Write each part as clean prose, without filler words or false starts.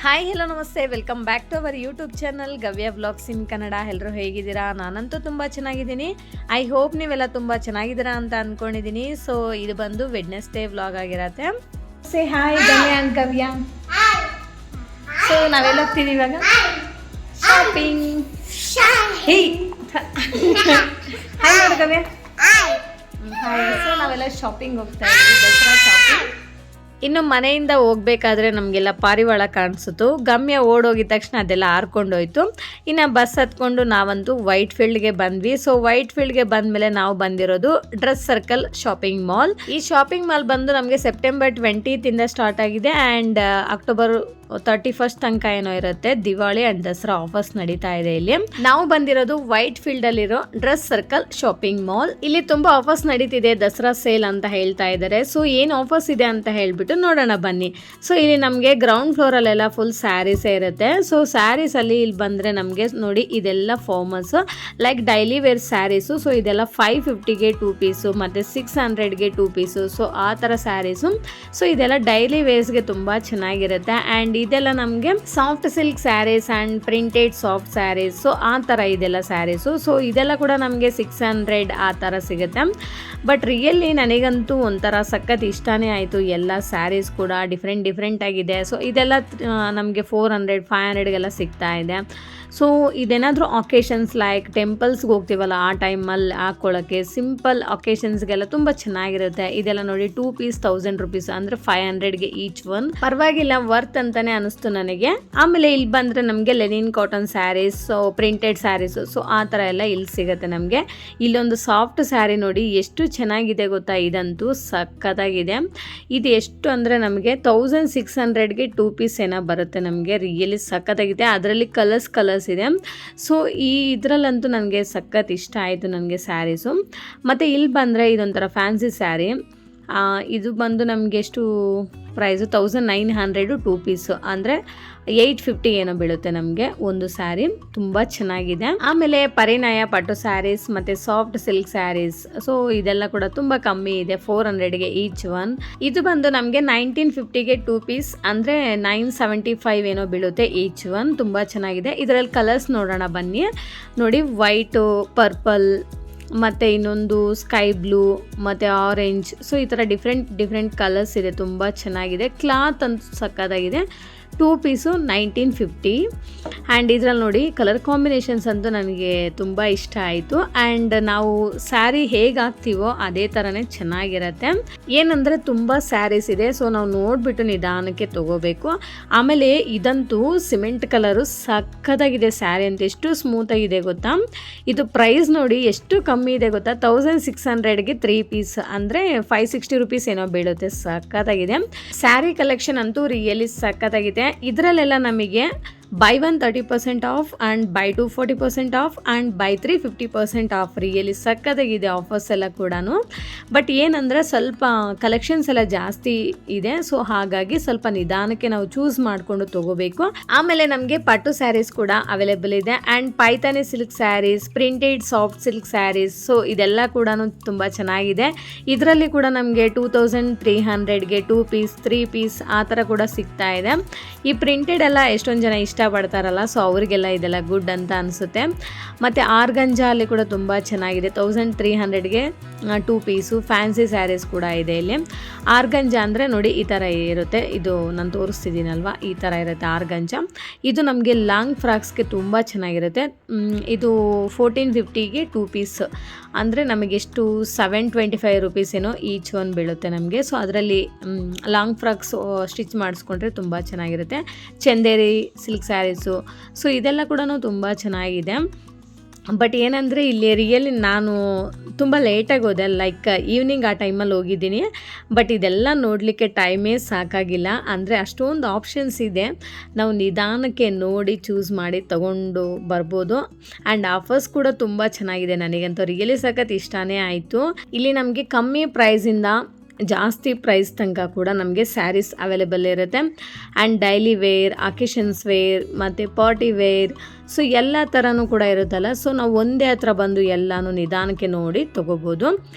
Hi hello ನಮಸ್ತೆ, welcome back to our YouTube channel Gavya blogs in Kannada. ಎಲ್ಲರೂ ಹೇಗಿದ್ದೀರಾ? ನಾನಂತೂ ತುಂಬ ಚೆನ್ನಾಗಿದ್ದೀನಿ. ಐ ಹೋಪ್ ನೀವೆಲ್ಲ ತುಂಬ ಚೆನ್ನಾಗಿದ್ದೀರಾ ಅಂತ ಅಂದ್ಕೊಂಡಿದ್ದೀನಿ. ಸೊ ಇದು ಬಂದು ವೆಡ್ನೆಸ್ಡೇ ವ್ಲಾಗ್ ಆಗಿರತ್ತೆ. Say hi Gavya and Gavya. So ನಾವೆಲ್ಲ ಹೋಗ್ತಿದ್ದೀವಿ ಇವಾಗ ಶಾಪಿಂಗ್. ಹೇ ಹಾಯ್ ನೋಡು ಗವ್ಯ. ಹಾಯ್. ಸೊ ನಾವೆಲ್ಲ ಶಾಪಿಂಗ್ ಹೋಗ್ತಾ ಇದ್ದೀವಿ, ದಸರಾ ಶಾಪಿಂಗ್. ಇನ್ನು ಮನೆಯಿಂದ ಹೋಗ್ಬೇಕಾದ್ರೆ ನಮಗೆಲ್ಲ ಪಾರಿವಾಳ ಕಾಣಿಸಿತು. ಗಮ್ಯ ಓಡೋಗಿದ ತಕ್ಷಣ ಅದೆಲ್ಲ ಹಾರ್ಕೊಂಡೋಯ್ತು. ಇನ್ನು ಬಸ್ ಹತ್ಕೊಂಡು ನಾವಂತೂ ವೈಟ್ ಫೀಲ್ಡ್ಗೆ ಬಂದ್ವಿ. ಸೊ ವೈಟ್ ಫೀಲ್ಡ್ಗೆ ಬಂದಮೇಲೆ ನಾವು ಬಂದಿರೋದು ಡ್ರೆಸ್ ಸರ್ಕಲ್ ಶಾಪಿಂಗ್ ಮಾಲ್. ಈ ಶಾಪಿಂಗ್ ಮಾಲ್ ಬಂದು ನಮಗೆ ಸೆಪ್ಟೆಂಬರ್ 20th ಸ್ಟಾರ್ಟ್ ಆಗಿದೆ ಆ್ಯಂಡ್ ಅಕ್ಟೋಬರ್ 31st ತನಕ ಏನೋ ಇರುತ್ತೆ. ದಿವಾಳಿ ಅಂಡ್ ದಸರಾ ಆಫರ್ಸ್ ನಡೀತಾ ಇದೆ ಇಲ್ಲಿ. ನಾವು ಬಂದಿರೋದು ವೈಟ್ ಫೀಲ್ಡ್ ಅಲ್ಲಿರೋ ಡ್ರೆಸ್ ಸರ್ಕಲ್ ಶಾಪಿಂಗ್ ಮಾಲ್. ಇಲ್ಲಿ ತುಂಬಾ ಆಫರ್ಸ್ ನಡೀತಿದೆ, ದಸರಾ ಸೇಲ್ ಅಂತ ಹೇಳ್ತಾ ಇದ್ದಾರೆ. ಸೊ ಏನ್ ಆಫರ್ಸ್ ಇದೆ ಅಂತ ಹೇಳ್ಬಿಟ್ಟು ನೋಡೋಣ ಬನ್ನಿ. ಸೊ ಇಲ್ಲಿ ನಮಗೆ ಗ್ರೌಂಡ್ ಫ್ಲೋರ್ ಅಲ್ಲೆಲ್ಲ ಫುಲ್ ಸ್ಯಾರೀಸ್ ಇರುತ್ತೆ. ಸೊ ಸ್ಯಾರೀಸ್ ಅಲ್ಲಿ ಇಲ್ಲಿ ಬಂದ್ರೆ ನಮಗೆ ನೋಡಿ ಇದೆಲ್ಲ formals like daily wear sarees. So ಇದೆಲ್ಲ 550ಗೆ 2 ಪೀಸು ಮತ್ತೆ 600ಗೆ 2 ಪೀಸು. ಸೊ ಆ ತರ ಸ್ಯಾರೀಸು. ಸೊ ಇದೆಲ್ಲ ಡೈಲಿ ವೇರ್ಸ್ಗೆ ತುಂಬಾ ಚೆನ್ನಾಗಿರುತ್ತೆ. ಆ್ಯಂಡ್ ಇದೆಲ್ಲ ನಮಗೆ soft silk sarees and printed soft sarees. So ಆ ಥರ ಇದೆಲ್ಲ ಸ್ಯಾರೀಸು. ಸೊ ಇದೆಲ್ಲ ಕೂಡ ನಮಗೆ 600 ಆ ಥರ ಸಿಗುತ್ತೆ. ಬಟ್ ರಿಯಲಿ ನನಗಂತೂ ಒಂಥರ ಸಖತ್ ಇಷ್ಟನೇ ಆಯಿತು. ಎಲ್ಲ ಸ್ಯಾರೀಸ್ ಕೂಡ ಡಿಫ್ರೆಂಟ್ ಆಗಿದೆ. ಸೊ ಇದೆಲ್ಲ ನಮಗೆ 400 500ಗೆಲ್ಲ ಸಿಗ್ತಾ ಇದೆ. ಸೊ ಇದೇನಾದರೂ ಅಕೇಶನ್ಸ್ ಲೈಕ್ ಟೆಂಪಲ್ಸ್ಗೆ ಹೋಗ್ತೀವಲ್ಲ ಆ ಟೈಮಲ್ಲಿ ಹಾಕ್ಕೊಳ್ಳೋಕ್ಕೆ ಸಿಂಪಲ್ ಅಕೇಶನ್ಸ್ಗೆಲ್ಲ ತುಂಬ ಚೆನ್ನಾಗಿರುತ್ತೆ. ಇದೆಲ್ಲ ನೋಡಿ 2 ಪೀಸ್ 1000 rupees ಅಂದರೆ 500ಗೆ ಈಚ್ ಒನ್. ಪರವಾಗಿಲ್ಲ, ವರ್ತ್ ಅಂತಾನೆ ಅನಿಸ್ತು ನನಗೆ. ಆಮೇಲೆ ಇಲ್ಲಿ ಬಂದರೆ ನಮಗೆ linen cotton sarees, so printed sarees, so ಆ ಥರ ಎಲ್ಲ ಇಲ್ಲಿ ಸಿಗುತ್ತೆ ನಮಗೆ. ಇಲ್ಲೊಂದು ಸಾಫ್ಟ್ ಸ್ಯಾರಿ ನೋಡಿ ಎಷ್ಟು ಚೆನ್ನಾಗಿದೆ ಗೊತ್ತಾ, ಇದಂತೂ ಸಖತ್ತಾಗಿದೆ. ಇದು ಎಷ್ಟು ಅಂದರೆ ನಮಗೆ 1600ಗೆ 2 ಪೀಸ್ ಏನೋ ಬರುತ್ತೆ ನಮಗೆ. ರಿಯಲಿ ಸಖತ್ತಾಗಿದೆ. ಅದರಲ್ಲಿ ಕಲರ್ಸ್ ಇದೆ. ಸೊ ಇದರಲ್ಲಂತೂ ನನಗೆ ಸಖತ್ ಇಷ್ಟ ಆಯಿತು ನನಗೆ ಸ್ಯಾರೀಸು. ಮತ್ತು ಇಲ್ಲಿ ಬಂದರೆ ಇದೊಂಥರ ಫ್ಯಾನ್ಸಿ ಸ್ಯಾರಿ. ಇದು ಬಂದು ನಮಗೆ ಎಷ್ಟು ಪ್ರೈಸು 1900 2 ಪೀಸು ಅಂದರೆ 850 ಏನೋ ಬೀಳುತ್ತೆ ನಮಗೆ ಒಂದು ಸ್ಯಾರಿ. ತುಂಬ ಚೆನ್ನಾಗಿದೆ. ಆಮೇಲೆ ಪರಿಣಯ ಪಟ್ಟು ಸ್ಯಾರೀಸ್ ಮತ್ತು ಸಾಫ್ಟ್ ಸಿಲ್ಕ್ ಸ್ಯಾರೀಸ್. ಸೊ ಇದೆಲ್ಲ ಕೂಡ ತುಂಬ ಕಮ್ಮಿ ಇದೆ, 400ಗೆ ಈಚ್ ಒನ್. ಇದು ಬಂದು ನಮಗೆ 1950ಗೆ 2 ಪೀಸ್ ಅಂದರೆ 975 ಏನೋ ಬೀಳುತ್ತೆ ಈಚ್ ಒನ್. ತುಂಬ ಚೆನ್ನಾಗಿದೆ. ಇದರಲ್ಲಿ ಕಲರ್ಸ್ ನೋಡೋಣ ಬನ್ನಿ. ನೋಡಿ ವೈಟು, ಪರ್ಪಲ್ ಮತ್ತು ಇನ್ನೊಂದು ಸ್ಕೈ ಬ್ಲೂ ಮತ್ತು ಆರೆಂಜ್. ಸೊ ಈ ಥರ ಡಿಫ್ರೆಂಟ್ ಕಲರ್ಸ್ ಇದೆ. ತುಂಬ ಚೆನ್ನಾಗಿದೆ. ಕ್ಲಾತ್ ಅಂತೂ ಸಕ್ಕತ್ತಾಗಿದೆ. 2 ಪೀಸು 1950. ಆ್ಯಂಡ್ ಇದರಲ್ಲಿ ನೋಡಿ ಕಲರ್ ಕಾಂಬಿನೇಷನ್ಸ್ ಅಂತೂ ನನಗೆ ತುಂಬ ಇಷ್ಟ ಆಯಿತು. ಆ್ಯಂಡ್ ನಾವು ಸ್ಯಾರಿ ಹೇಗೆ ಹಾಕ್ತೀವೋ ಅದೇ ಥರನೇ ಚೆನ್ನಾಗಿರುತ್ತೆ. ಏನಂದರೆ ತುಂಬ ಸ್ಯಾರೀಸ್ ಇದೆ. ಸೊ ನಾವು ನೋಡಿಬಿಟ್ಟು ನಿಧಾನಕ್ಕೆ ತೊಗೋಬೇಕು. ಆಮೇಲೆ ಇದಂತೂ ಸಿಮೆಂಟ್ ಕಲರು ಸಖತ್ತಾಗಿದೆ ಸ್ಯಾರಿ ಅಂತ. ಎಷ್ಟು ಸ್ಮೂತಾಗಿದೆ ಗೊತ್ತಾ. ಇದು ಪ್ರೈಸ್ ನೋಡಿ ಎಷ್ಟು ಕಮ್ಮಿ ಇದೆ ಗೊತ್ತಾ, 1600ಗೆ 3 ಪೀಸ್ ಅಂದರೆ 560 rupees ಏನೋ ಬೀಳುತ್ತೆ. ಸಖತ್ತಾಗಿದೆ. ಸ್ಯಾರಿ ಕಲೆಕ್ಷನ್ ಅಂತೂ ರಿಯಲಿ ಸಖತ್ತಾಗಿದೆ. ಇದರಲ್ಲೆಲ್ಲ ನಮಗೆ buy 1 30% of and buy 2 40% of and buy 3 50% of. Really ಸಕ್ಕತ್ತಾಗಿದೆ ಆಫರ್ಸ್ ಎಲ್ಲ ಕೂಡ. ಬಟ್ ಏನಂದರೆ ಸ್ವಲ್ಪ ಕಲೆಕ್ಷನ್ಸ್ ಎಲ್ಲ ಜಾಸ್ತಿ ಇದೆ. ಸೊ ಹಾಗಾಗಿ ಸ್ವಲ್ಪ ನಿಧಾನಕ್ಕೆ ನಾವು ಚೂಸ್ ಮಾಡಿಕೊಂಡು ತೊಗೋಬೇಕು. ಆಮೇಲೆ ನಮಗೆ ಪಟ್ಟು ಸ್ಯಾರೀಸ್ ಕೂಡ ಅವೈಲೇಬಲ್ ಇದೆ and Paithani silk sarees, printed soft silk sarees. So ಇದೆಲ್ಲ ಕೂಡ ತುಂಬ ಚೆನ್ನಾಗಿದೆ. ಇದರಲ್ಲಿ ಕೂಡ ನಮಗೆ 2300ಗೆ 2 ಪೀಸ್ 3 ಪೀಸ್ ಆ ಥರ ಕೂಡ ಸಿಗ್ತಾ ಇದೆ. ಈ ಪ್ರಿಂಟೆಡ್ ಎಲ್ಲ ಎಷ್ಟೊಂದು ಜನ ಇಷ್ಟಪಡ್ತಾರಲ್ಲ, ಸೊ ಅವರಿಗೆಲ್ಲ ಇದೆಲ್ಲ ಗುಡ್ ಅಂತ ಅನಿಸುತ್ತೆ. ಮತ್ತು ಆರ್ಗಂಜಾ ಅಲ್ಲಿ ಕೂಡ ತುಂಬ ಚೆನ್ನಾಗಿದೆ. 1300ಗೆ 2 ಪೀಸು ಫ್ಯಾನ್ಸಿ ಸ್ಯಾರೀಸ್ ಕೂಡ ಇದೆ ಇಲ್ಲಿ. ಆರ್ಗಂಜಾ ಅಂದರೆ ನೋಡಿ ಈ ಥರ ಇರುತ್ತೆ. ಇದು ನಾನು ತೋರಿಸ್ತಿದ್ದೀನಲ್ವ, ಈ ಥರ ಇರುತ್ತೆ ಆರ್ಗಂಜಾ. ಇದು ನಮಗೆ ಲಾಂಗ್ ಫ್ರಾಕ್ಸ್ಗೆ ತುಂಬ ಚೆನ್ನಾಗಿರುತ್ತೆ. ಇದು 1450ಗೆ 2 ಪೀಸ್ ಅಂದರೆ ನಮಗೆಷ್ಟು 725 rupees ಏನೋ ಈಚ್ ಒನ್ ಬೀಳುತ್ತೆ ನಮಗೆ. ಸೊ ಅದರಲ್ಲಿ ಲಾಂಗ್ ಫ್ರಾಕ್ಸ್ ಸ್ಟಿಚ್ ಮಾಡಿಸ್ಕೊಂಡ್ರೆ ತುಂಬ ಚೆನ್ನಾಗಿರುತ್ತೆ. ಚಂದೇರಿ ಸಿಲ್ಕ್ ಸ್ಯಾರೀಸು. ಸೊ ಇದೆಲ್ಲ ಕೂಡ ತುಂಬ ಚೆನ್ನಾಗಿದೆ. ಬಟ್ ಏನಂದರೆ ಇಲ್ಲಿ ರಿಯಲಿ ನಾನು ತುಂಬ ಲೇಟಾಗಿ ಹೋದೆ, ಲೈಕ್ ಈವ್ನಿಂಗ್ ಆ ಟೈಮಲ್ಲಿ ಹೋಗಿದ್ದೀನಿ. ಬಟ್ ಇದೆಲ್ಲ ನೋಡಲಿಕ್ಕೆ ಟೈಮೇ ಸಾಕಾಗಿಲ್ಲ. ಅಂದರೆ ಅಷ್ಟೊಂದು ಆಪ್ಷನ್ಸ್ ಇದೆ, ನಾವು ನಿಧಾನಕ್ಕೆ ನೋಡಿ ಚೂಸ್ ಮಾಡಿ ತೊಗೊಂಡು ಬರ್ಬೋದು. ಆ್ಯಂಡ್ ಆಫರ್ಸ್ ಕೂಡ ತುಂಬ ಚೆನ್ನಾಗಿದೆ. ನನಗಂತೂ ರಿಯಲಿ ಸಖತ್ ಇಷ್ಟನೇ ಆಯಿತು. ಇಲ್ಲಿ ನಮಗೆ ಕಮ್ಮಿ ಪ್ರೈಸಿಂದ ಜಾಸ್ತಿ ಪ್ರೈಸ್ ತನಕ ಕೂಡ ನಮಗೆ ಸ್ಯಾರೀಸ್ ಅವೈಲೇಬಲ್ ಇರುತ್ತೆ. And daily wear, occasions wear ಮತ್ತು ಪಾರ್ಟಿ ವೇರ್, ಸೊ ಎಲ್ಲ ಥರನೂ ಕೂಡ ಇರುತ್ತಲ್ಲ, ಸೊ ನಾವು ಒಂದೇ ಹತ್ರ ಬಂದು ಎಲ್ಲನೂ ನಿಧಾನಕ್ಕೆ ನೋಡಿ ತೊಗೋಬೋದು.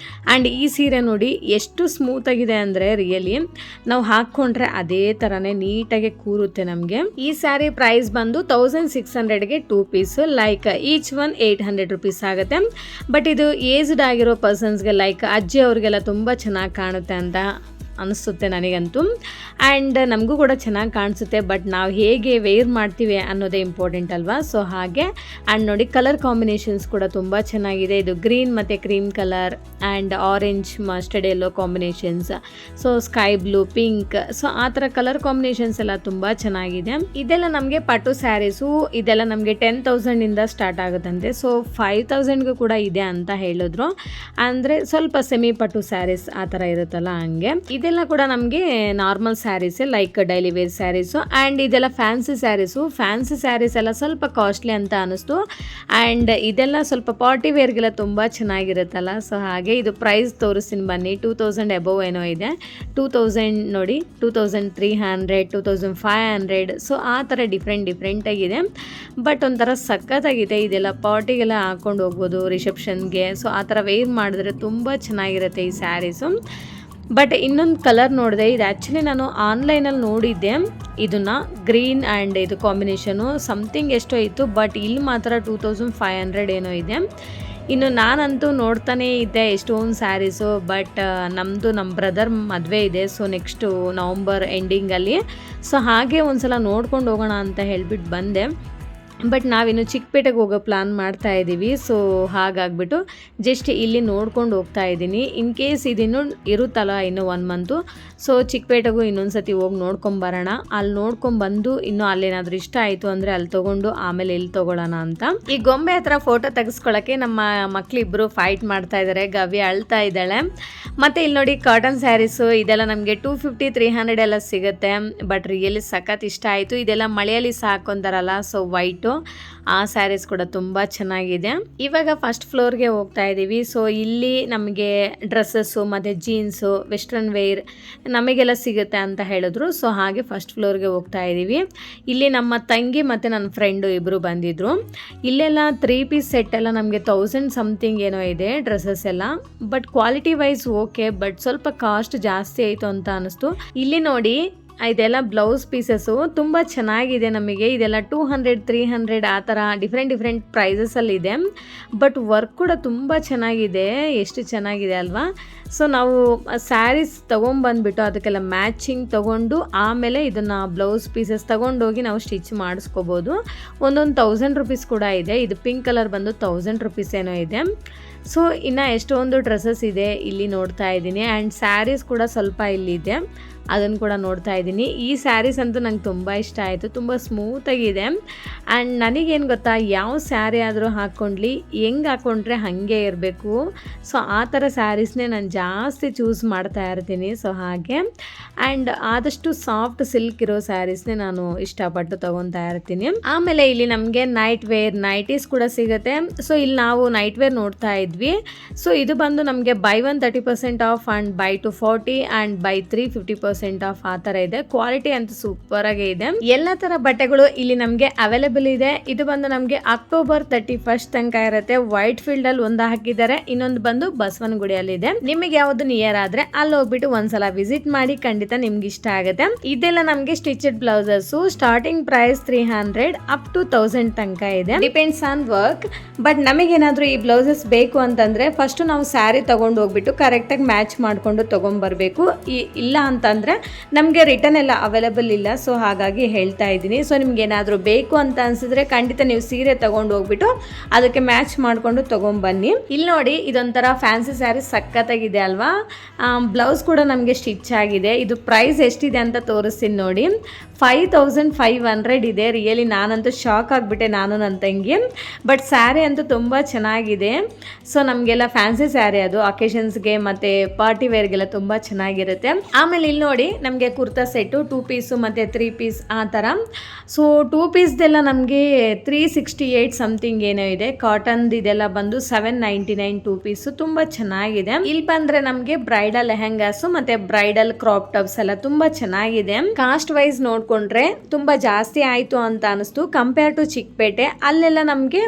ಆ್ಯಂಡ್ ಈ ಸೀರೆ ನೋಡಿ ಎಷ್ಟು ಸ್ಮೂತಾಗಿದೆ ಅಂದರೆ ರಿಯಲಿ ನಾವು ಹಾಕ್ಕೊಂಡ್ರೆ ಅದೇ ಥರನೇ ನೀಟಾಗಿ ಕೂರುತ್ತೆ ನಮಗೆ. ಈ ಸ್ಯಾರಿ ಪ್ರೈಸ್ ಬಂದು 1600ಗೆ 2 piece, like each one 800 rupees ಆಗುತ್ತೆ. ಬಟ್ ಇದು ಏಜ್ಡ್ ಆಗಿರೋ ಪರ್ಸನ್ಸ್ಗೆ ಲೈಕ್ ಅಜ್ಜಿ ಅವ್ರಿಗೆಲ್ಲ ತುಂಬ ಚೆನ್ನಾಗಿ ಕಾಣುತ್ತೆ ಅಂತ ಅನಿಸುತ್ತೆ ನನಗಂತೂ. ಆ್ಯಂಡ್ ನಮಗೂ ಕೂಡ ಚೆನ್ನಾಗಿ ಕಾಣಿಸುತ್ತೆ, ಬಟ್ ನಾವು ಹೇಗೆ ವೇರ್ ಮಾಡ್ತೀವಿ ಅನ್ನೋದೇ ಇಂಪಾರ್ಟೆಂಟ್ ಅಲ್ವಾ. ಸೊ ಹಾಗೆ ಆ್ಯಂಡ್ ನೋಡಿ ಕಲರ್ ಕಾಂಬಿನೇಷನ್ಸ್ ಕೂಡ ತುಂಬ ಚೆನ್ನಾಗಿದೆ. ಇದು ಗ್ರೀನ್ ಮತ್ತು cream colour and orange mustard yellow combinations, so sky blue, pink, so ಆ ಥರ ಕಲರ್ ಕಾಂಬಿನೇಷನ್ಸ್ ಎಲ್ಲ ತುಂಬ ಚೆನ್ನಾಗಿದೆ. ಇದೆಲ್ಲ ನಮಗೆ ಪಟ್ಟು ಸ್ಯಾರೀಸು, ಇದೆಲ್ಲ ನಮಗೆ 10,000ಇಂದ ಸ್ಟಾರ್ಟ್ ಆಗುತ್ತಂತೆ. ಸೊ 5,000ಗೂ ಕೂಡ ಇದೆ ಅಂತ ಹೇಳಿದ್ರು. ಅಂದರೆ ಸ್ವಲ್ಪ ಸೆಮಿ ಪಟ್ಟು ಸ್ಯಾರೀಸ್ ಆ ಥರ ಇರುತ್ತಲ್ಲ ಹಂಗೆ. ಇದೆಲ್ಲ ಕೂಡ ನಮಗೆ ನಾರ್ಮಲ್ ಸ್ಯಾರೀಸೇ, like daily wear saris. And ಇದೆಲ್ಲ ಫ್ಯಾನ್ಸಿ ಸ್ಯಾರೀಸು. ಫ್ಯಾನ್ಸಿ ಸ್ಯಾರೀಸ್ ಎಲ್ಲ ಸ್ವಲ್ಪ ಕಾಸ್ಟ್ಲಿ ಅಂತ ಅನ್ನಿಸ್ತು. ಆ್ಯಂಡ್ ಇದೆಲ್ಲ ಸ್ವಲ್ಪ ಪಾರ್ಟಿ ವೇರ್ಗೆಲ್ಲ ತುಂಬ ಚೆನ್ನಾಗಿರುತ್ತಲ್ಲ. ಸೊ ಹಾಗೆ ಇದು ಪ್ರೈಸ್ ತೋರಿಸ್ತೀನಿ ಬನ್ನಿ. 2000 ಎಬೋವ್ ಏನೋ ಇದೆ. 2000 ನೋಡಿ, 2300, 2500, ಸೊ ಆ ಥರ ಡಿಫ್ರೆಂಟಾಗಿದೆ. ಬಟ್ ಒಂಥರ ಸಖತ್ತಾಗಿದೆ. ಇದೆಲ್ಲ ಪಾರ್ಟಿಗೆಲ್ಲ ಹಾಕ್ಕೊಂಡು ಹೋಗ್ಬೋದು, ರಿಸೆಪ್ಷನ್ಗೆ. ಸೊ ಆ ಥರ ವೇರ್ ಮಾಡಿದ್ರೆ ತುಂಬ ಚೆನ್ನಾಗಿರುತ್ತೆ ಈ ಸ್ಯಾರೀಸು. ಬಟ್ ಇನ್ನೊಂದು ಕಲರ್ ನೋಡಿದೆ, ಇದು ಆ್ಯಕ್ಚುಲಿ ನಾನು ಆನ್ಲೈನಲ್ಲಿ ನೋಡಿದ್ದೆ ಇದನ್ನು, ಗ್ರೀನ್ ಆ್ಯಂಡ್ ಇದು ಕಾಂಬಿನೇಷನು ಸಮಥಿಂಗ್ ಎಷ್ಟೋ ಇತ್ತು. ಬಟ್ ಇಲ್ಲಿ ಮಾತ್ರ 2500 ಏನೋ ಇದೆ. ಇನ್ನು ನಾನಂತೂ ನೋಡ್ತಾನೇ ಇದ್ದೆ ಎಷ್ಟೊಂದು ಸ್ಯಾರೀಸು. ಬಟ್ ನಮ್ಮ ಬ್ರದರ್ ಮದುವೆ ಇದೆ, ಸೊ ನೆಕ್ಸ್ಟು ನವಂಬರ್ ಎಂಡಿಂಗಲ್ಲಿ. ಸೊ ಹಾಗೆ ಒಂದು ಸಲ ನೋಡ್ಕೊಂಡು ಹೋಗೋಣ ಅಂತ ಹೇಳಿಬಿಟ್ಟು ಬಂದೆ. ಬಟ್ ನಾವಿನ್ನು ಚಿಕ್ಕಪೇಟೆಗೆ ಹೋಗೋ ಪ್ಲಾನ್ ಮಾಡ್ತಾ ಇದ್ದೀವಿ. ಸೊ ಹಾಗಾಗ್ಬಿಟ್ಟು ಜಸ್ಟ್ ಇಲ್ಲಿ ನೋಡ್ಕೊಂಡು ಹೋಗ್ತಾ ಇದ್ದೀನಿ. ಇನ್ ಕೇಸ್ ಇದಿನ್ನೂ ಇರುತ್ತಲ್ಲ ಇನ್ನು 1 ಮಂತು, ಸೊ ಚಿಕ್ಕಪೇಟೆಗೂ ಇನ್ನೊಂದು ಸತಿ ಹೋಗಿ ನೋಡ್ಕೊಂಬರೋಣ. ಅಲ್ಲಿ ನೋಡ್ಕೊಂಬಂದು ಇನ್ನೂ ಅಲ್ಲೇನಾದರೂ ಇಷ್ಟ ಆಯಿತು ಅಂದರೆ ಅಲ್ಲಿ ತೊಗೊಂಡು ಆಮೇಲೆ ಇಲ್ಲಿ ತೊಗೊಳ್ಳೋಣ ಅಂತ. ಈ ಗೊಂಬೆ ಹತ್ರ ಫೋಟೋ ತೆಗೆಸ್ಕೊಳ್ಳೋಕ್ಕೆ ನಮ್ಮ ಮಕ್ಕಳಿಬ್ಬರು ಫೈಟ್ ಮಾಡ್ತಾ ಇದ್ದಾರೆ. ಗವ್ಯ ಅಳ್ತಾ ಇದ್ದಾಳೆ. ಮತ್ತು ಇಲ್ಲಿ ನೋಡಿ ಕಾಟನ್ ಸ್ಯಾರೀಸು, ಇದೆಲ್ಲ ನಮಗೆ 250-300 ಎಲ್ಲ ಸಿಗುತ್ತೆ. ಬಟ್ ರಿಯಲಿ ಸಖತ್ ಇಷ್ಟ ಆಯಿತು. ಇದೆಲ್ಲ ಮಳೆಯಲ್ಲಿ ಸಾಕೊಂತಾರಲ್ಲ, ಸೊ ವೈಟು, ಆ ಸ್ಯಾರೀಸ್ ಕೂಡ ತುಂಬ ಚೆನ್ನಾಗಿದೆ. ಇವಾಗ ಫಸ್ಟ್ ಫ್ಲೋರ್ಗೆ ಹೋಗ್ತಾ ಇದ್ದೀವಿ. ಸೊ ಇಲ್ಲಿ ನಮಗೆ ಡ್ರೆಸ್ಸಸ್ಸು ಮತ್ತು ಜೀನ್ಸು, ವೆಸ್ಟ್ರನ್ ವೇರ್ ನಮಗೆಲ್ಲ ಸಿಗುತ್ತೆ ಅಂತ ಹೇಳಿದ್ರು. ಸೊ ಹಾಗೆ ಫಸ್ಟ್ ಫ್ಲೋರ್ಗೆ ಹೋಗ್ತಾ ಇದ್ದೀವಿ. ಇಲ್ಲಿ ನಮ್ಮ ತಂಗಿ ಮತ್ತು ನನ್ನ ಫ್ರೆಂಡು ಇಬ್ಬರು ಬಂದಿದ್ದರು. ಇಲ್ಲೆಲ್ಲ 3 ಪೀಸ್ ಸೆಟ್ ಎಲ್ಲ ನಮಗೆ 1000 ಸಮಥಿಂಗ್ ಏನೋ ಇದೆ ಡ್ರೆಸ್ಸಸ್ ಎಲ್ಲ. But quality wise okay, but ಸ್ವಲ್ಪ ಕಾಸ್ಟ್ ಜಾಸ್ತಿ ಆಯಿತು ಅಂತ ಅನ್ನಿಸ್ತು. ಇಲ್ಲಿ ನೋಡಿ ಇದೆಲ್ಲ ಬ್ಲೌಸ್ ಪೀಸಸ್ಸು ತುಂಬ ಚೆನ್ನಾಗಿದೆ ನಮಗೆ. ಇದೆಲ್ಲ 200-300 ಆ ಥರ ಡಿಫ್ರೆಂಟ್ ಪ್ರೈಸಸಲ್ಲಿದೆ. ಬಟ್ ವರ್ಕ್ ಕೂಡ ತುಂಬ ಚೆನ್ನಾಗಿದೆ. ಎಷ್ಟು ಚೆನ್ನಾಗಿದೆ ಅಲ್ವಾ. ಸೊ ನಾವು ಸ್ಯಾರೀಸ್ ತೊಗೊಂಬಂದ್ಬಿಟ್ಟು ಅದಕ್ಕೆಲ್ಲ ಮ್ಯಾಚಿಂಗ್ ತೊಗೊಂಡು ಆಮೇಲೆ ಇದನ್ನು ಬ್ಲೌಸ್ ಪೀಸಸ್ ತೊಗೊಂಡೋಗಿ ನಾವು ಸ್ಟಿಚ್ ಮಾಡಿಸ್ಕೋಬೋದು. ಒಂದೊಂದು 1000 ರುಪೀಸ್ ಕೂಡ ಇದೆ. ಇದು ಪಿಂಕ್ ಕಲರ್ ಬಂದು 1000 ರುಪೀಸ್ ಏನೋ ಇದೆ. ಸೊ ಇನ್ನು ಎಷ್ಟೊಂದು ಡ್ರೆಸ್ಸಸ್ ಇದೆ ಇಲ್ಲಿ ನೋಡ್ತಾ ಇದ್ದೀನಿ. ಆ್ಯಂಡ್ ಸ್ಯಾರೀಸ್ ಕೂಡ ಸ್ವಲ್ಪ ಇಲ್ಲಿದೆ, ಅದನ್ನು ಕೂಡ ನೋಡ್ತಾ ಇದ್ದೀನಿ. ಈ ಸ್ಯಾರೀಸ್ ಅಂತೂ ನಂಗೆ ತುಂಬ ಇಷ್ಟ ಆಯಿತು. ತುಂಬ ಸ್ಮೂತಾಗಿದೆ. ಆ್ಯಂಡ್ ನನಗೇನು ಗೊತ್ತಾ, ಯಾವ ಸ್ಯಾರಿ ಆದರೂ ಹಾಕ್ಕೊಂಡ್ಲಿ ಹೆಂಗೆ ಹಾಕ್ಕೊಂಡ್ರೆ ಹಾಗೆ ಇರಬೇಕು. ಸೊ ಆ ಥರ ಸ್ಯಾರೀಸ್ನೇ ನಾನು ಜಾಸ್ತಿ ಚೂಸ್ ಮಾಡ್ತಾ ಇರ್ತೀನಿ. ಸೊ ಹಾಗೆ ಆ್ಯಂಡ್ ಆದಷ್ಟು ಸಾಫ್ಟ್ ಸಿಲ್ಕ್ ಇರೋ ಸ್ಯಾರೀಸ್ನೇ ನಾನು ಇಷ್ಟಪಟ್ಟು ತೊಗೊತಾ ಇರ್ತೀನಿ. ಆಮೇಲೆ ಇಲ್ಲಿ ನಮಗೆ ನೈಟ್ ವೇರ್ ನೈಟೀಸ್ ಕೂಡ ಸಿಗುತ್ತೆ. ಸೊ ಇಲ್ಲಿ ನಾವು ನೈಟ್ ವೇರ್ ನೋಡ್ತಾ ಇದ್ವಿ. ಸೊ ಇದು ಬಂದು ನಮಗೆ by 1 30% of and by 2 40 and by 3 50% of ಆ ಥರ ಇದೆ. ಕ್ವಾಲಿಟಿ ಅಂತೂ ಸೂಪರ್ ಆಗಿ ಇದೆ. ಎಲ್ಲ ಥರ ಬಟ್ಟೆಗಳು ಇಲ್ಲಿ ನಮಗೆ ಅವೈಲೇಬಲ್ ಇದೆ. ಇದು ಬಂದು ನಮಗೆ ಅಕ್ಟೋಬರ್ 31 ತನಕ ಇರುತ್ತೆ. ವೈಟ್ ಫೀಲ್ಡ್ ಅಲ್ಲಿ ಒಂದು ಹಾಕಿದ್ದಾರೆ, ಇನ್ನೊಂದು ಬಂದು ಬಸವನಗುಡಿಯಲ್ಲಿ ಇದೆ. ನಿಮಗೆ ಯಾವ್ದು ನಿಯರ್ ಆದ್ರೆ ಅಲ್ಲಿ ಹೋಗ್ಬಿಟ್ಟು ಒಂದ್ಸಲ ವಿಸಿಟ್ ಮಾಡಿ, ಖಂಡಿತ ನಿಮ್ಗೆ ಇಷ್ಟ ಆಗುತ್ತೆ. ಇದೆಲ್ಲ ನಮಗೆ stitched blouses, starting price 300 up to 1000 ತನಕ ಇದೆ. Depends on work. ಬಟ್ ನಮಗೇನಾದ್ರೂ ಈ ಬ್ಲೌಸಸ್ ಬೇಕು ಅಂತಂದ್ರೆ ಫಸ್ಟ್ ನಾವು ಸ್ಯಾರಿ ತಗೊಂಡು ಹೋಗ್ಬಿಟ್ಟು ಕರೆಕ್ಟಾಗಿ ಮ್ಯಾಚ್ ಮಾಡ್ಕೊಂಡು ತಗೊಂಡ್ಬರ್ಬೇಕು. ಇಲ್ಲ ಅಂತಂದ್ರೆ ನಮಗೆ ರಿಟರ್ನ್ ಎಲ್ಲ ಅವೈಲೇಬಲ್ ಇಲ್ಲ. ಸೊ ಹಾಗಾಗಿ ಹೇಳ್ತಾ ಇದ್ದೀನಿ. ಸೊ ನಿಮ್ಗೆ ಏನಾದರೂ ಬೇಕು ಅಂತ ಅನ್ಸಿದ್ರೆ ಖಂಡಿತ ನೀವು ಸೀರೆ ತಗೊಂಡು ಹೋಗ್ಬಿಟ್ಟು ಅದಕ್ಕೆ ಮ್ಯಾಚ್ ಮಾಡಿಕೊಂಡು ತೊಗೊಂಬನ್ನಿ. ಇಲ್ಲಿ ನೋಡಿ ಇದೊಂಥರ ಫ್ಯಾನ್ಸಿ ಸ್ಯಾರಿ ಸಖತ್ತಾಗಿದೆ ಅಲ್ವಾ. ಬ್ಲೌಸ್ ಕೂಡ ನಮಗೆ ಸ್ಟಿಚ್ ಆಗಿದೆ. ಇದು ಪ್ರೈಸ್ ಎಷ್ಟಿದೆ ಅಂತ ತೋರಿಸ್ತೀನಿ ನೋಡಿ. 5500 ಇದೆ. ರಿಯಲಿ ನಾನಂತೂ ಶಾಕ್ ಆಗಿಬಿಟ್ಟೆ, ನಾನು ನನ್ನ ತಂಗಿ. ಬಟ್ ಸ್ಯಾರಿ ಅಂತೂ ತುಂಬ ಚೆನ್ನಾಗಿದೆ. ಸೊ ನಮಗೆಲ್ಲ ಫ್ಯಾನ್ಸಿ ಸ್ಯಾರಿ, ಅದು ಅಕೇಶನ್ಸ್ಗೆ ಮತ್ತು ಪಾರ್ಟಿ ವೇರ್ಗೆಲ್ಲ ತುಂಬ ಚೆನ್ನಾಗಿರುತ್ತೆ. ಆಮೇಲೆ ಇಲ್ಲಿ ನೋಡಿ ನೋಡಿ ನಮಗೆ ಕುರ್ತಾ ಸೆಟ್ಟು 2 ಪೀಸು ಮತ್ತು 3 ಪೀಸ್ ಆ ಥರ. ಸೊ 2 ಪೀಸ್ದೆಲ್ಲ ನಮಗೆ 368 ಸಮಥಿಂಗ್ ಏನೋ ಇದೆ. ಕಾಟನ್ದು ಇದೆಲ್ಲ ಬಂದು 799 2 ಪೀಸು. ತುಂಬ ಚೆನ್ನಾಗಿದೆ. ಇಲ್ಲಿ ಬಂದರೆ ನಮಗೆ ಬ್ರೈಡಲ್ ಲೆಹೆಂಗಾಸು ಮತ್ತು ಬ್ರೈಡಲ್ ಕ್ರಾಪ್ ಟಾಪ್ಸ್ ಎಲ್ಲ ತುಂಬ ಚೆನ್ನಾಗಿದೆ. ಕಾಸ್ಟ್ ವೈಸ್ ನೋಡಿಕೊಂಡ್ರೆ ತುಂಬ ಜಾಸ್ತಿ ಆಯಿತು ಅಂತ ಅನಿಸ್ತು ಕಂಪೇರ್ ಟು ಚಿಕ್ಕಪೇಟೆ. ಅಲ್ಲೆಲ್ಲ ನಮಗೆ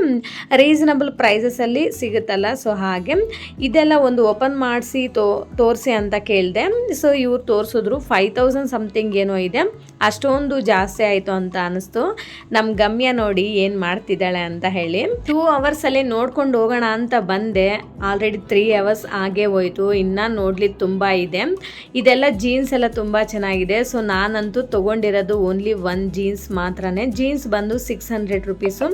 ರೀಸನಬಲ್ ಪ್ರೈಸಸಲ್ಲಿ ಸಿಗುತ್ತಲ್ಲ. ಸೊ ಹಾಗೆ ಇದೆಲ್ಲ ಒಂದು ಓಪನ್ ಮಾಡಿಸಿ ತೋರಿಸಿ ಅಂತ ಕೇಳಿದೆ. ಸೊ ಇವ್ರು ತೋರಿಸಿದ್ರು 5000 ಸಮಥಿಂಗ್ ಏನೋ ಇದೆ. ಅಷ್ಟೊಂದು ಜಾಸ್ತಿ ಆಯಿತು ಅಂತ ಅನಿಸ್ತು. ನಮ್ಮ ಗಮ್ಯ ನೋಡಿ ಏನು ಮಾಡ್ತಿದ್ದಾಳೆ ಅಂತ ಹೇಳಿ 2 ಅವರ್ಸಲ್ಲಿ ನೋಡ್ಕೊಂಡು ಹೋಗೋಣ ಅಂತ ಬಂದೆ. ಆಲ್ರೆಡಿ 3 ಅವರ್ಸ್ ಆಗೇ ಹೋಯ್ತು. ಇನ್ನೂ ನೋಡ್ಲಿಕ್ಕೆ ತುಂಬ ಇದೆ. ಇದೆಲ್ಲ ಜೀನ್ಸ್ ಎಲ್ಲ ತುಂಬ ಚೆನ್ನಾಗಿದೆ. ಸೊ ನಾನಂತೂ ತೊಗೊಂಡಿರೋದು ಓನ್ಲಿ 1 ಜೀನ್ಸ್ ಮಾತ್ರನೇ. ಜೀನ್ಸ್ ಬಂದು 600 rupees,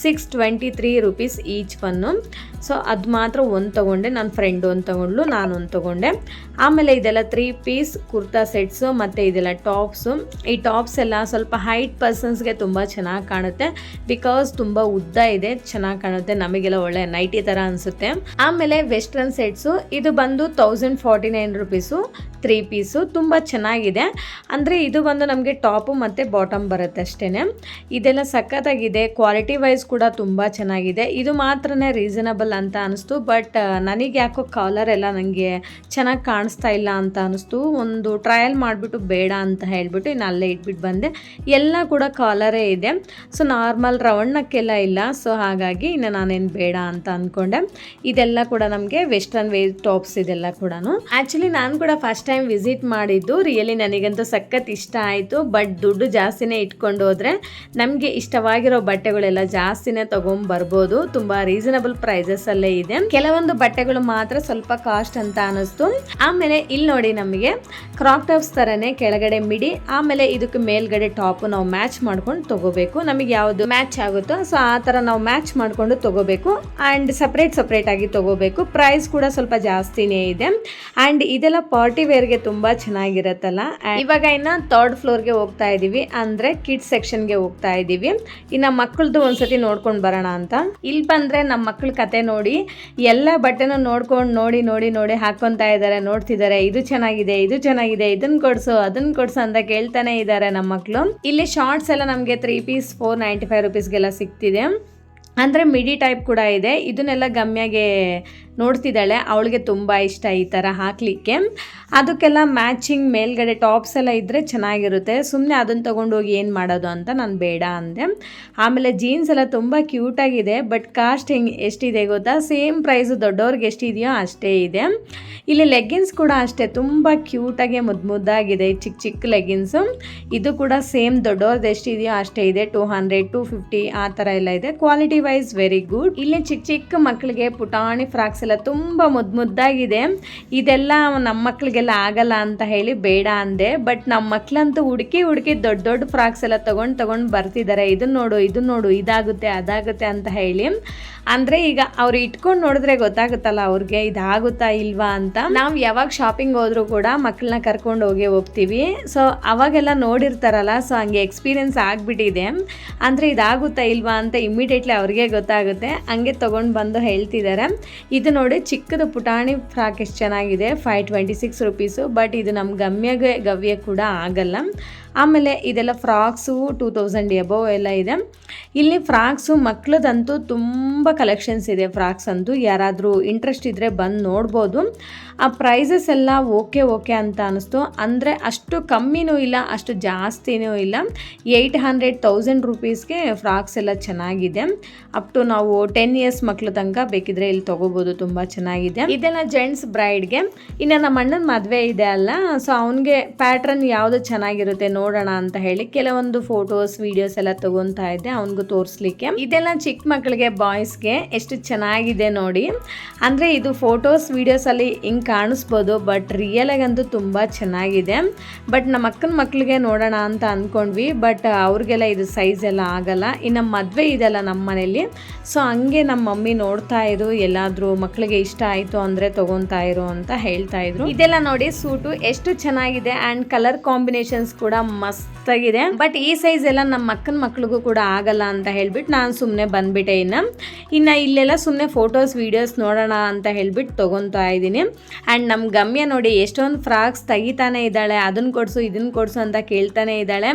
623 rupees each one. So ಅದು ಮಾತ್ರ ಒಂದು ತೊಗೊಂಡೆ. ನನ್ನ ಫ್ರೆಂಡ್ ಒಂದು ತೊಗೊಂಡ್ಲು, ನಾನೊಂದು ತೊಗೊಂಡೆ. ಆಮೇಲೆ ಇದೆಲ್ಲ 3 ಪೀಸ್ ಕುರ್ತಾ ಸೆಟ್ಸು ಮತ್ತು ಇದೆಲ್ಲ ಟಾಪ್ಸು. ಈ ಟಾಪ್ಸ್ ಎಲ್ಲ ಸ್ವಲ್ಪ ಹೈಟ್ ಪರ್ಸನ್ಸ್ಗೆ ತುಂಬ ಚೆನ್ನಾಗಿ ಕಾಣುತ್ತೆ. ಬಿಕಾಸ್ ತುಂಬ ಉದ್ದ ಇದೆ, ಚೆನ್ನಾಗಿ ಕಾಣುತ್ತೆ. ನಮಗೆಲ್ಲ ಒಳ್ಳೆ ನೈಟಿ ಥರ ಅನಿಸುತ್ತೆ. ಆಮೇಲೆ ವೆಸ್ಟರ್ನ್ ಸೆಟ್ಸು ಇದು ಬಂದು 1049 ರುಪೀಸು 3 ಪೀಸು. ತುಂಬ ಚೆನ್ನಾಗಿದೆ. ಅಂದರೆ ಇದು ಬಂದು ನಮಗೆ ಟಾಪು ಮತ್ತು ಬಾಟಮ್ ಬರುತ್ತೆ ಅಷ್ಟೇ. ಇದೆಲ್ಲ ಸಖತ್ತಾಗಿದೆ. ಕ್ವಾಲಿಟಿ ವೈಸ್ ಕೂಡ ತುಂಬ ಚೆನ್ನಾಗಿದೆ. ಇದು ಮಾತ್ರನೇ ರೀಸನಬಲ್ ಅಂತ ಅನಿಸ್ತು. ಬಟ್ ನನಗೆ ಯಾಕೋ ಕಾಲರ್ ಎಲ್ಲ ನನಗೆ ಚೆನ್ನಾಗಿ ಕಾಣಿಸ್ತಾ ಇಲ್ಲ ಅಂತ ಅನಿಸ್ತು. ಒಂದು ಟ್ರಯಲ್ ಮಾಡಿಬಿಟ್ಟು ಬೇಡ ಅಂತ ಹೇಳಿಬಿಟ್ಟು ಇನ್ನು ಅಲ್ಲೇ ಇಟ್ಬಿಟ್ಟು ಬಂದೆ. ಎಲ್ಲ ಕೂಡ ಕಾಲರೇ ಇದೆ. ಸೊ ನಾರ್ಮಲ್ ರೌಂಡ್ ನೆಕ್ಕೆಲ್ಲ ಇಲ್ಲ. ಸೊ ಹಾಗಾಗಿ ಇನ್ನು ನಾನೇನು ಬೇಡ ಅಂತ ಅಂದ್ಕೊಂಡೆ. ಇದೆಲ್ಲ ಕೂಡ ನಮಗೆ ವೆಸ್ಟರ್ನ್ ವೇರ್ ಟಾಪ್ಸ್ ಇದೆಲ್ಲ ಕೂಡ. ಆ್ಯಕ್ಚುಲಿ ನಾನು ಕೂಡ ಫಸ್ಟ್ ಟೈಮ್ ವಿಸಿಟ್ ಮಾಡಿದ್ದು. ರಿಯಲಿ ನನಗಂತೂ ಸಖತ್ ಇಷ್ಟ ಆಯಿತು. ಬಟ್ ದುಡ್ಡು ಜಾಸ್ತಿನೇ ಇಟ್ಕೊಂಡು ಹೋದರೆ ನಮಗೆ ಇಷ್ಟವಾಗಿರೋ ಬಟ್ಟೆಗಳೆಲ್ಲ ಜಾಸ್ತಿನೇ ತೊಗೊಂಬರ್ಬೋದು. ತುಂಬ ರೀಸನಬಲ್ ಪ್ರೈಸಸಲ್ಲೇ ಇದೆ. ಕೆಲವೊಂದು ಬಟ್ಟೆಗಳು ಮಾತ್ರ ಸ್ವಲ್ಪ ಕಾಸ್ಟ್ ಅಂತ ಅನ್ನಿಸ್ತು. ಆಮೇಲೆ ಇಲ್ಲಿ ನೋಡಿ ನಮಗೆ ಕ್ರಾಪ್ ಟಾಪ್ಸ್ ಥರನೇ ಕೆಳಗಡೆ ಮಿಡಿ, ಆಮೇಲೆ ಇದಕ್ಕೆ ಮೇಲ್ಗಡೆ ಟಾಪು ನಾವು ಮ್ಯಾಚ್ ಮಾಡ್ಕೊಂಡು ತೊಗೋಬೇಕು. ನಮಗೆ ಯಾವುದು ಮ್ಯಾಚ್ ಆಗುತ್ತೋ ಸೊ ಆ ಥರ ನಾವು ಮ್ಯಾಚ್ ಮಾಡಿಕೊಂಡು ತೊಗೋಬೇಕು. ಆ್ಯಂಡ್ ಸಪ್ರೇಟ್ ಆಗಿ ತೊಗೋಬೇಕು. ಪ್ರೈಸ್ ಕೂಡ ಸ್ವಲ್ಪ ಜಾಸ್ತಿನೇ ಇದೆ. ಆ್ಯಂಡ್ ಇದೆಲ್ಲ ಪಾರ್ಟಿ ವೇರ್ಗೆ ತುಂಬ ಚೆನ್ನಾಗಿರುತ್ತಲ್ಲ. ಇವಾಗ ಇನ್ನು 3rd ಫ್ಲೋರ್ಗೆ ಹೋಗ್ತಾ ಇದ್ದೀವಿ. ಅಂದರೆ ಕಿಡ್ಸ್ ಸೆಕ್ಷನ್ಗೆ ಹೋಗ್ತಾ ಇದ್ದೀವಿ. ಇನ್ನು ಮಕ್ಕಳದು ಒಂದ್ಸತಿ ನೋಡ್ಕೊಂಡು ಬರೋಣ ಅಂತ. ಇಲ್ಲಿ ಬಂದರೆ ನಮ್ಮ ಮಕ್ಕಳ ಕತೆ ನೋಡಿ ಎಲ್ಲ ಬಟ್ಟೆನೂ ನೋಡ್ಕೊಂಡು ನೋಡಿ ಹಾಕ್ಕೊತಾ ಇದ್ದಾರೆ, ನೋಡ್ತಿದ್ದಾರೆ. ಇದು ಚೆನ್ನಾಗಿದೆ, ಇದನ್ನ ಕೊಡ್ಸು, ಅದನ್ನ ಕೊಡ್ಸು ಅಂತ ಕೇಳ್ತಾನೆ ಇದ್ದಾರೆ ನಮ್ಮ ಮಕ್ಕಳು. ಇಲ್ಲಿ ಶಾರ್ಟ್ಸ್ ಎಲ್ಲ ನಮಗೆ 3 ಪೀಸ್ 495 ರುಪೀಸ್ಗೆಲ್ಲ ಸಿಗ್ತಿದೆ. ಅಂದರೆ ಮಿಡಿ ಟೈಪ್ ಕೂಡ ಇದೆ. ಇದನ್ನೆಲ್ಲ ಗಮ್ಯಾಗೆ ನೋಡ್ತಿದ್ದಾಳೆ. ಅವಳಿಗೆ ತುಂಬ ಇಷ್ಟ ಈ ಥರ ಹಾಕಲಿಕ್ಕೆ. ಅದಕ್ಕೆಲ್ಲ ಮ್ಯಾಚಿಂಗ್ ಮೇಲ್ಗಡೆ ಟಾಪ್ಸ್ ಎಲ್ಲ ಇದ್ದರೆ ಚೆನ್ನಾಗಿರುತ್ತೆ. ಸುಮ್ಮನೆ ಅದನ್ನು ತೊಗೊಂಡೋಗಿ ಏನು ಮಾಡೋದು ಅಂತ ನಾನು ಬೇಡ ಅಂದೆ. ಆಮೇಲೆ ಜೀನ್ಸ್ ಎಲ್ಲ ತುಂಬ ಕ್ಯೂಟಾಗಿದೆ. ಬಟ್ ಕಾಸ್ಟ್ ಎಷ್ಟಿದೆ ಗೊತ್ತಾ? ಸೇಮ್ ಪ್ರೈಸು ದೊಡ್ಡವ್ರಿಗೆ ಎಷ್ಟಿದೆಯೋ ಅಷ್ಟೇ ಇದೆ. ಇಲ್ಲಿ ಲೆಗ್ಗಿನ್ಸ್ ಕೂಡ ಅಷ್ಟೇ ತುಂಬ ಕ್ಯೂಟಾಗಿ ಮುದ್ದಾಗಿದೆ. ಚಿಕ್ಕ ಲೆಗ್ಗಿನ್ಸು. ಇದು ಕೂಡ ಸೇಮ್ ದೊಡ್ಡವ್ರದ್ದು ಎಷ್ಟಿದೆಯೋ ಅಷ್ಟೇ ಇದೆ. 200 250 ಆ ಥರ ಎಲ್ಲ ಇದೆ. Quality wise very good. ಇಲ್ಲಿ ಚಿಕ್ಕ ಮಕ್ಕಳಿಗೆ ಪುಟಾಣಿ ಫ್ರಾಕ್ಸ್ ಎಲ್ಲ ತುಂಬ ಮುದ್ದಾಗಿದೆ. ಇದೆಲ್ಲ ನಮ್ಮ ಮಕ್ಕಳಿಗೆಲ್ಲ ಆಗಲ್ಲ ಅಂತ ಹೇಳಿ ಬೇಡ ಅಂದೆ. ಬಟ್ ನಮ್ಮ ಮಕ್ಕಳಂತೂ ಹುಡುಕಿ ದೊಡ್ಡ ಫ್ರಾಕ್ಸ್ ಎಲ್ಲ ತಗೊಂಡು ಬರ್ತಿದ್ದಾರೆ. ಇದನ್ನ ನೋಡು ಇದಾಗುತ್ತೆ ಅದಾಗುತ್ತೆ ಅಂತ ಹೇಳಿ. ಅಂದರೆ ಈಗ ಅವ್ರು ಇಟ್ಕೊಂಡು ನೋಡಿದ್ರೆ ಗೊತ್ತಾಗುತ್ತಲ್ಲ ಅವ್ರಿಗೆ ಇದಾಗುತ್ತಾ ಇಲ್ವಾ ಅಂತ. ನಾವು ಯಾವಾಗ ಶಾಪಿಂಗ್ ಹೋದ್ರೂ ಕೂಡ ಮಕ್ಕಳನ್ನ ಕರ್ಕೊಂಡು ಹೋಗ್ತೀವಿ. ಸೊ ಅವಾಗೆಲ್ಲ ನೋಡಿರ್ತಾರಲ್ಲ. ಸೊ ಹಂಗೆ ಎಕ್ಸ್ಪೀರಿಯನ್ಸ್ ಆಗಿಬಿಟ್ಟಿದೆ. ಅಂದರೆ ಇದಾಗುತ್ತಾ ಇಲ್ವಾ ಅಂತ ಇಮ್ಮಿಡಿಯೇಟ್ಲಿ ಅವ್ರಿಗೆ ಗೊತ್ತಾಗುತ್ತೆ. ಹಂಗೆ ತೊಗೊಂಡು ಬಂದು ಹೇಳ್ತಿದ್ದಾರೆ. ಇದು ನೋಡಿ ಚಿಕ್ಕದು ಪುಟಾಣಿ ಫ್ರಾಕ್ ಎಷ್ಟು ಚೆನ್ನಾಗಿದೆ. 526 ರುಪೀಸು. ಬಟ್ ಇದು ನಮ್ಮ ಗವ್ಯ ಕೂಡ ಆಗಲ್ಲ. ಆಮೇಲೆ ಇದೆಲ್ಲ ಫ್ರಾಕ್ಸು 2000 ಎಬವ್ ಎಲ್ಲ ಇದೆ. ಇಲ್ಲಿ ಫ್ರಾಕ್ಸು ಮಕ್ಕಳದಂತೂ ತುಂಬ ಕಲೆಕ್ಷನ್ಸ್ ಇದೆ. ಫ್ರಾಕ್ಸ್ ಅಂತೂ ಯಾರಾದರೂ ಇಂಟ್ರೆಸ್ಟ್ ಇದ್ದರೆ ಬಂದು ನೋಡ್ಬೋದು. ಆ ಪ್ರೈಸಸ್ ಎಲ್ಲ ಓಕೆ ಅಂತ ಅನ್ನಿಸ್ತು. ಅಂದರೆ ಅಷ್ಟು ಕಮ್ಮಿನೂ ಇಲ್ಲ, ಅಷ್ಟು ಜಾಸ್ತಿನೂ ಇಲ್ಲ. 800-1000 ರುಪೀಸ್ಗೆ ಫ್ರಾಕ್ಸ್ ಎಲ್ಲ ಚೆನ್ನಾಗಿದೆ. ಅಪ್ ಟು ನಾವು 10 ಇಯರ್ಸ್ ಮಕ್ಕಳ ತನಕ ಬೇಕಿದ್ರೆ ಇಲ್ಲಿ ತೊಗೋಬೋದು. ತುಂಬ ಚೆನ್ನಾಗಿದೆ. ಇದೆಲ್ಲ ಜೆಂಟ್ಸ್ ಬ್ರೈಡ್ಗೆ. ಇನ್ನು ನಮ್ಮ ಅಣ್ಣನ ಮದುವೆ ಇದೆ ಅಲ್ಲ. ಸೊ ಅವನಿಗೆ ಪ್ಯಾಟ್ರನ್ ಯಾವುದು ಚೆನ್ನಾಗಿರುತ್ತೆ ನೋಡೋಣ ಅಂತ ಹೇಳಿ ಕೆಲವೊಂದು ಫೋಟೋಸ್ ವಿಡಿಯೋಸ್ ಎಲ್ಲ ತಗೊತಾ ಇದ್ದೆ ಅವನಿಗೂ ತೋರಿಸ್ಲಿಕ್ಕೆ. ಇದೆಲ್ಲ ಚಿಕ್ಕ ಮಕ್ಕಳಿಗೆ ಬಾಯ್ಸ್ಗೆ ಎಷ್ಟು ಚೆನ್ನಾಗಿದೆ ನೋಡಿ. ಅಂದರೆ ಇದು ಫೋಟೋಸ್ ವಿಡಿಯೋಸಲ್ಲಿ ಹಿಂಗೆ ಕಾಣಿಸ್ಬೋದು. ಬಟ್ ರಿಯಲ್ ಆಗಂತೂ ತುಂಬ ಚೆನ್ನಾಗಿದೆ. ಬಟ್ ನಮ್ಮ ಅಕ್ಕನ ಮಕ್ಕಳಿಗೆ ನೋಡೋಣ ಅಂತ ಅಂದ್ಕೊಂಡ್ವಿ. ಬಟ್ ಅವ್ರಿಗೆಲ್ಲ ಇದು ಸೈಜ್ ಎಲ್ಲ ಆಗಲ್ಲ. ಇನ್ನು ಮದುವೆ ಇದೆಲ್ಲ ನಮ್ಮ ಮನೇಲಿ. ಸೊ ಹಂಗೆ ನಮ್ಮ ಮಮ್ಮಿ ನೋಡ್ತಾ ಇರು, ಎಲ್ಲಾದರೂ ಮಕ್ಕಳಿಗೆ ಇಷ್ಟ ಆಯಿತು ಅಂದರೆ ತೊಗೊತಾ ಇರು ಅಂತ ಹೇಳ್ತಾ ಇದ್ರು. ಇದೆಲ್ಲ ನೋಡಿ ಸೂಟು ಎಷ್ಟು ಚೆನ್ನಾಗಿದೆ. ಆ್ಯಂಡ್ ಕಲರ್ ಕಾಂಬಿನೇಷನ್ಸ್ ಕೂಡ ಮಸ್ತಾಗಿದೆ. ಬಟ್ ಈ ಸೈಜ್ ಎಲ್ಲ ನಮ್ಮ ಅಕ್ಕನ ಮಕ್ಳಿಗೂ ಕೂಡ ಆಗಲ್ಲ ಅಂತ ಹೇಳ್ಬಿಟ್ಟು ನಾನು ಸುಮ್ಮನೆ ಬಂದ್ಬಿಟ್ಟೆ. ಇನ್ನು ಇಲ್ಲೆಲ್ಲ ಸುಮ್ಮನೆ ಫೋಟೋಸ್ ವೀಡಿಯೋಸ್ ನೋಡೋಣ ಅಂತ ಹೇಳ್ಬಿಟ್ಟು ತೊಗೊತಾ ಇದ್ದೀನಿ. ಆ್ಯಂಡ್ ನಮ್ಮ ಗಮ್ಯ ನೋಡಿ ಎಷ್ಟೊಂದು ಫ್ರಾಕ್ಸ್ ತೆಗಿತಾನೆ ಇದ್ದಾಳೆ, ಅದನ್ನು ಕೊಡಿಸು ಇದನ್ನು ಕೊಡಿಸು ಅಂತ ಕೇಳ್ತಾನೆ ಇದ್ದಾಳೆ.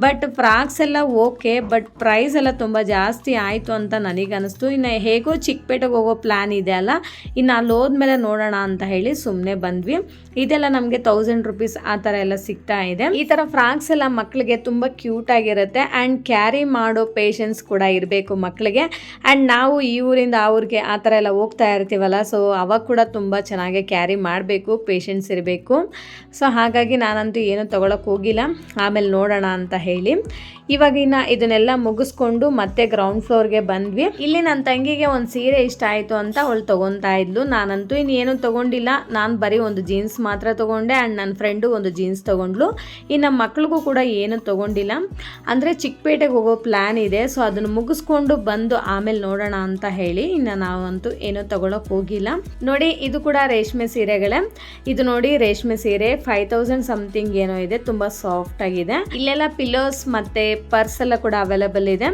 ಬಟ್ ಫ್ರಾಕ್ಸ್ ಎಲ್ಲ ಓಕೆ, ಬಟ್ ಪ್ರೈಸ್ ಎಲ್ಲ ತುಂಬ ಜಾಸ್ತಿ ಆಯಿತು ಅಂತ ನನಗನ್ನಿಸ್ತು. ಇನ್ನು ಹೇಗೋ ಚಿಕ್ಕಪೇಟೆಗೆ ಹೋಗೋ ಪ್ಲ್ಯಾನ್ ಇದೆ ಅಲ್ಲ, ಇನ್ನು ಅಲ್ಲಿ ಹೋದ್ಮೇಲೆ ನೋಡೋಣ ಅಂತ ಹೇಳಿ ಸುಮ್ಮನೆ ಬಂದ್ವಿ. ಇದೆಲ್ಲ ನಮಗೆ 1000 ರೂಪೀಸ್ ಆ ಥರ ಎಲ್ಲ ಸಿಗ್ತಾ ಇದೆ. ಈ ಥರ ಫ್ರಾಕ್ಸ್ ಎಲ್ಲ ಮಕ್ಕಳಿಗೆ ತುಂಬ ಕ್ಯೂಟ್ ಆಗಿರುತ್ತೆ ಆ್ಯಂಡ್ ಕ್ಯಾರಿ ಮಾಡೋ ಪೇಷನ್ಸ್ ಕೂಡ ಇರಬೇಕು ಮಕ್ಕಳಿಗೆ. ಆ್ಯಂಡ್ ನಾವು ಈ ಊರಿಂದ ಆ ಊರಿಗೆ ಆ ಥರ ಎಲ್ಲ ಹೋಗ್ತಾ ಇರ್ತೀವಲ್ಲ, ಸೊ ಅವಾಗ ಕೂಡ ತುಂಬ ಚೆನ್ನಾಗಿ ಕ್ಯಾರಿ ಮಾಡಬೇಕು, ಪೇಷನ್ಸ್ ಇರಬೇಕು. ಸೊ ಹಾಗಾಗಿ ನಾನಂತೂ ಏನೂ ತೊಗೊಳಕ್ಕೆ ಹೋಗಿಲ್ಲ, ಆಮೇಲೆ ನೋಡೋಣ ಅಂತ ಹೇಳಿ. ಇವಾಗಿನ ಇದನ್ನೆಲ್ಲ ಮುಗಿಸ್ಕೊಂಡು ಮತ್ತೆ ಗ್ರೌಂಡ್ ಫ್ಲೋರ್ಗೆ ಬಂದ್ವಿ. ಇಲ್ಲಿ ನನ್ನ ತಂಗಿಗೆ ಒಂದು ಸೀರೆ ಇಷ್ಟ ಆಯಿತು ಅಂತ ಅವಳು ತೊಗೊತಾ ಇದ್ಲು. ನಾನಂತೂ ಇನ್ನೇನು ತೊಗೊಂಡಿಲ್ಲ, ನಾನು ಬರೀ ಒಂದು ಜೀನ್ಸ್ ಮಾತ್ರ ತೊಗೊಂಡೆ ಆ್ಯಂಡ್ ನನ್ನ ಫ್ರೆಂಡು ಒಂದು ಜೀನ್ಸ್ ತೊಗೊಂಡ್ಲು. ಇನ್ನು ಮಕ್ಳಿಗೂ ಕೂಡ ಏನು ತೊಗೊಂಡಿಲ್ಲ, ಅಂದರೆ ಚಿಕ್ಕಪೇಟೆಗೆ ಹೋಗೋ ಪ್ಲ್ಯಾನ್ ಇದೆ. ಸೊ ಅದನ್ನು ಮುಗಿಸ್ಕೊಂಡು ಬಂದು ಆಮೇಲೆ ನೋಡೋಣ ಅಂತ ಹೇಳಿ ಇನ್ನು ನಾವಂತೂ ಏನೂ ತೊಗೊಳಕ್ಕೆ ಹೋಗಿಲ್ಲ. ನೋಡಿ ಇದು ಕೂಡ ರೇಷ್ಮೆ ಸೀರೆಗಳೇ. ಇದು ನೋಡಿ ರೇಷ್ಮೆ ಸೀರೆ 5000 ಸಮಥಿಂಗ್ ಏನೋ ಇದೆ, ತುಂಬ ಸಾಫ್ಟ್ ಆಗಿದೆ. ಇಲ್ಲೆಲ್ಲ ಪಿಲ್ಲೋಸ್ ಮತ್ತು ಪರ್ಸ್ ಎಲ್ಲ ಕೂಡ ಅವೈಲೇಬಲ್ ಇದೆ.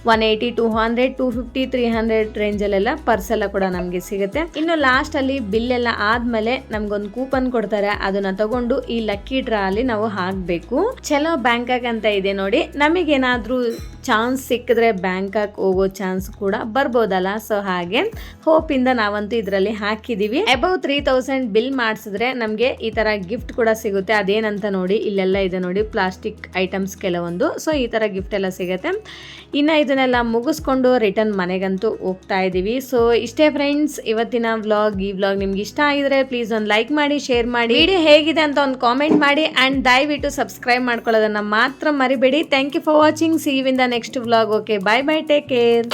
180, 200, 250, 300 ರೇಂಜಲ್ಲೆಲ್ಲ ಪರ್ಸ್ ಎಲ್ಲ ಕೂಡ ನಮಗೆ ಸಿಗುತ್ತೆ. ಇನ್ನು ಲಾಸ್ಟ್ ಅಲ್ಲಿ ಬಿಲ್ ಎಲ್ಲ ಆದ್ಮೇಲೆ ನಮ್ಗೊಂದು ಕೂಪನ್ ಕೊಡ್ತಾರೆ, ಅದನ್ನ ತಗೊಂಡು ಈ ಲಕ್ಕಿ ಡ್ರಾ ಅಲ್ಲಿ ನಾವು ಹಾಕ್ಬೇಕು. ಚಲೋ ಬ್ಯಾಂಕಾಕ್ ಅಂತ ಇದೆ ನೋಡಿ, ನಮಗೇನಾದ್ರೂ ಚಾನ್ಸ್ ಸಿಕ್ಕಿದ್ರೆ ಬ್ಯಾಂಕಾಕ್ ಹೋಗೋ ಚಾನ್ಸ್ ಕೂಡ ಬರ್ಬೋದಲ್ಲ. ಸೊ ಹಾಗೆ ಹೋಪ್ ಇಂದ ನಾವಂತೂ ಇದರಲ್ಲಿ ಹಾಕಿದೀವಿ. ಅಬೌವ್ 3000 ಬಿಲ್ ಮಾಡಿಸಿದ್ರೆ ನಮಗೆ ಈ ತರ ಗಿಫ್ಟ್ ಕೂಡ ಸಿಗುತ್ತೆ. ಅದೇನಂತ ನೋಡಿ, ಇಲ್ಲೆಲ್ಲ ಇದೆ ನೋಡಿ ಪ್ಲಾಸ್ಟಿಕ್ ಐಟಮ್ಸ್ ಕೆಲವೊಂದು. ಸೊ ಈ ತರ ಗಿಫ್ಟ್ ಎಲ್ಲ ಸಿಗುತ್ತೆ. ಇನ್ನು ಇದನ್ನೆಲ್ಲ ಮುಗಿಸ್ಕೊಂಡು ರಿಟರ್ನ್ ಮನೆಗಂತೂ ಹೋಗ್ತಾ ಇದ್ದೀವಿ. ಸೊ ಇಷ್ಟೇ ಫ್ರೆಂಡ್ಸ್ ಇವತ್ತಿನ ವ್ಲಾಗ್. ಈ ವ್ಲಾಗ್ ನಿಮ್ಗೆ ಇಷ್ಟ ಆಗಿದ್ರೆ ಪ್ಲೀಸ್ ಒಂದು ಲೈಕ್ ಮಾಡಿ, ಶೇರ್ ಮಾಡಿ, ವಿಡಿಯೋ ಹೇಗಿದೆ ಅಂತ ಒಂದು ಕಾಮೆಂಟ್ ಮಾಡಿ ಆ್ಯಂಡ್ ದಯವಿಟ್ಟು ಸಬ್ಸ್ಕ್ರೈಬ್ ಮಾಡ್ಕೊಳ್ಳೋದನ್ನ ಮಾತ್ರ ಮರಿಬೇಡಿ. Thank you for watching. See you in the next vlog. Okay, bye bye, take care.